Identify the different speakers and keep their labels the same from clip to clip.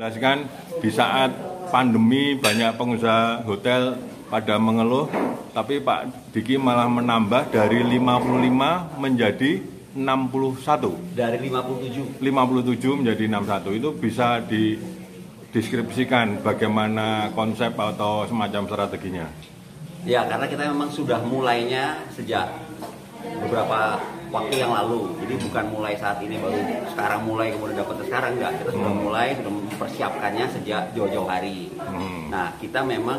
Speaker 1: Jelaskan di saat pandemi banyak pengusaha hotel pada mengeluh, tapi Pak Diki malah menambah dari 55 menjadi 61.
Speaker 2: Dari 57
Speaker 1: menjadi 61. Itu bisa dideskripsikan bagaimana konsep atau semacam strateginya?
Speaker 2: Ya, karena kita memang sudah mulainya sejak beberapa waktu yang lalu. Jadi bukan mulai saat ini baru sekarang mulai kemudian dapat sekarang, enggak. Kita sudah mulai, sudah mempersiapkannya sejak jauh-jauh hari. Nah, kita memang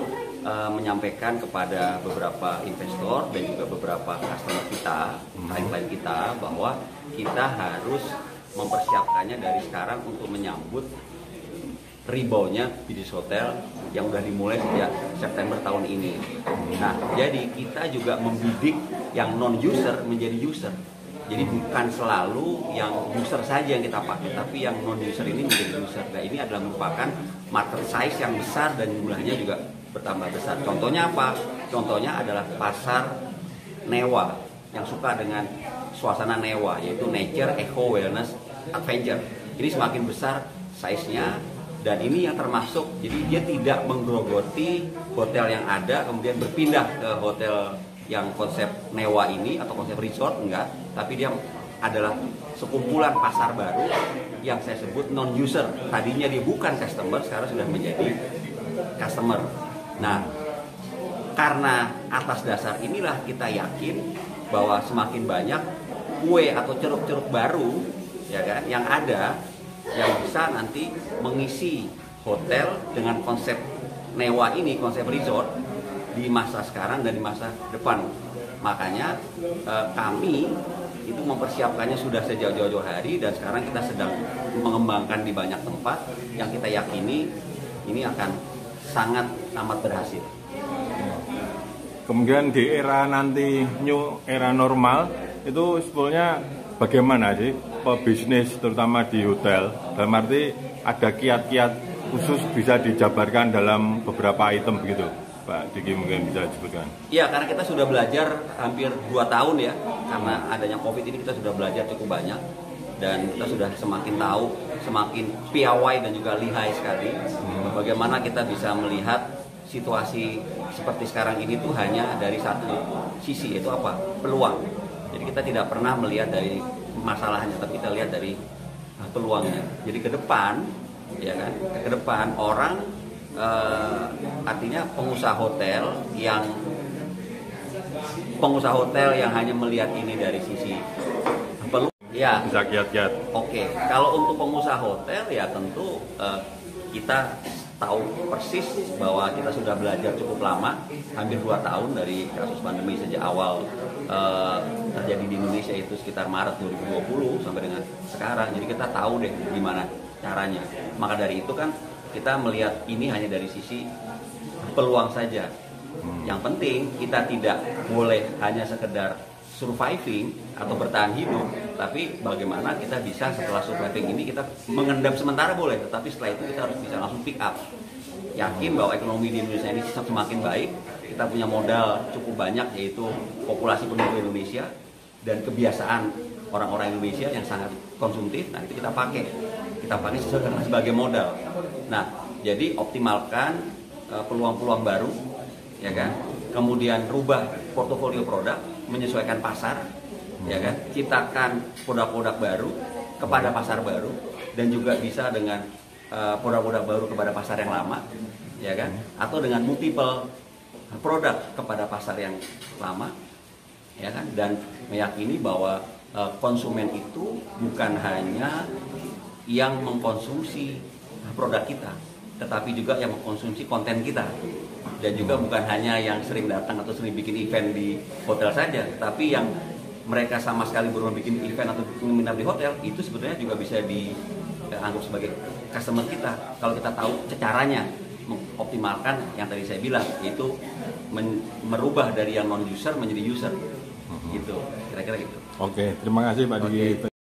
Speaker 2: menyampaikan kepada beberapa investor dan juga beberapa customer kita, klien-klien kita, bahwa kita harus mempersiapkannya dari sekarang untuk menyambut reboundnya bisnis hotel yang udah dimulai sejak September tahun ini. Nah, jadi kita juga membidik yang non-user menjadi user. Jadi bukan selalu yang user saja yang kita pakai, tapi yang non-user ini menjadi user. Nah, ini adalah merupakan market size yang besar dan jumlahnya juga bertambah besar. Contohnya apa? Contohnya adalah pasar Newa yang suka dengan suasana Newa, yaitu Nature, Eco, Wellness, Adventure. Ini semakin besar size-nya. Dan ini yang termasuk, jadi dia tidak menggerogoti hotel yang ada kemudian berpindah ke hotel yang konsep Newa ini atau konsep resort, enggak. Tapi dia adalah sekumpulan pasar baru yang saya sebut non-user. Tadinya dia bukan customer, sekarang sudah menjadi customer. Nah, karena atas dasar inilah kita yakin bahwa semakin banyak kue atau ceruk-ceruk baru ya kan, yang ada, yang bisa nanti mengisi hotel dengan konsep Newa ini, konsep resort di masa sekarang dan di masa depan. Makanya kami itu mempersiapkannya sudah sejauh-jauh hari dan sekarang kita sedang mengembangkan di banyak tempat yang kita yakini ini akan sangat amat berhasil.
Speaker 1: Kemudian di era nanti new era normal itu sebetulnya bagaimana sih pebisnis terutama di hotel? Dalam arti ada kiat-kiat khusus bisa dijabarkan dalam beberapa item begitu, Pak Diki mungkin bisa disebutkan.
Speaker 2: Iya, karena kita sudah belajar hampir 2 tahun ya, karena adanya COVID ini kita sudah belajar cukup banyak dan kita sudah semakin tahu, semakin piawai dan juga lihai sekali bagaimana kita bisa melihat situasi seperti sekarang ini tuh hanya dari satu sisi, yaitu apa? Peluang. Jadi kita tidak pernah melihat dari masalahnya, tapi kita lihat dari peluangnya. Jadi ke depan, ya kan? Ke depan orang artinya pengusaha hotel yang hanya melihat ini dari sisi peluang. Ya.
Speaker 1: Bisa kiat-kiat.
Speaker 2: Oke, kalau untuk pengusaha hotel ya tentu kita tahu persis bahwa kita sudah belajar cukup lama, hampir 2 tahun dari kasus pandemi sejak awal terjadi di Indonesia itu sekitar Maret 2020 sampai dengan sekarang. Jadi kita tahu deh gimana caranya. Maka dari itu kan kita melihat ini hanya dari sisi peluang saja. Yang penting kita tidak boleh hanya sekedar surviving atau bertahan hidup, tapi bagaimana kita bisa setelah surviving ini kita mengendap sementara boleh, tetapi setelah itu kita harus bisa langsung pick up. Yakin bahwa ekonomi di Indonesia ini semakin baik, kita punya modal cukup banyak yaitu populasi penduduk Indonesia dan kebiasaan orang-orang Indonesia yang sangat konsumtif. Nah, itu kita pakai sebagai modal. Nah, jadi optimalkan peluang-peluang baru, ya kan? Kemudian rubah portofolio produk, menyesuaikan pasar, ya kan? Ciptakan produk-produk baru kepada pasar baru dan juga bisa dengan produk-produk baru kepada pasar yang lama, ya kan? Atau dengan multiple produk kepada pasar yang lama, ya kan? Dan meyakini bahwa konsumen itu bukan hanya yang mengkonsumsi produk kita, tetapi juga yang mengkonsumsi konten kita. Dan juga bukan hanya yang sering datang atau sering bikin event di hotel saja, tapi yang mereka sama sekali belum bikin event atau menginap di hotel, itu sebetulnya juga bisa dianggap sebagai customer kita. Kalau kita tahu caranya mengoptimalkan yang tadi saya bilang, yaitu merubah dari yang non-user menjadi user. Gitu, kira-kira gitu.
Speaker 1: Oke, terima kasih Pak Diki.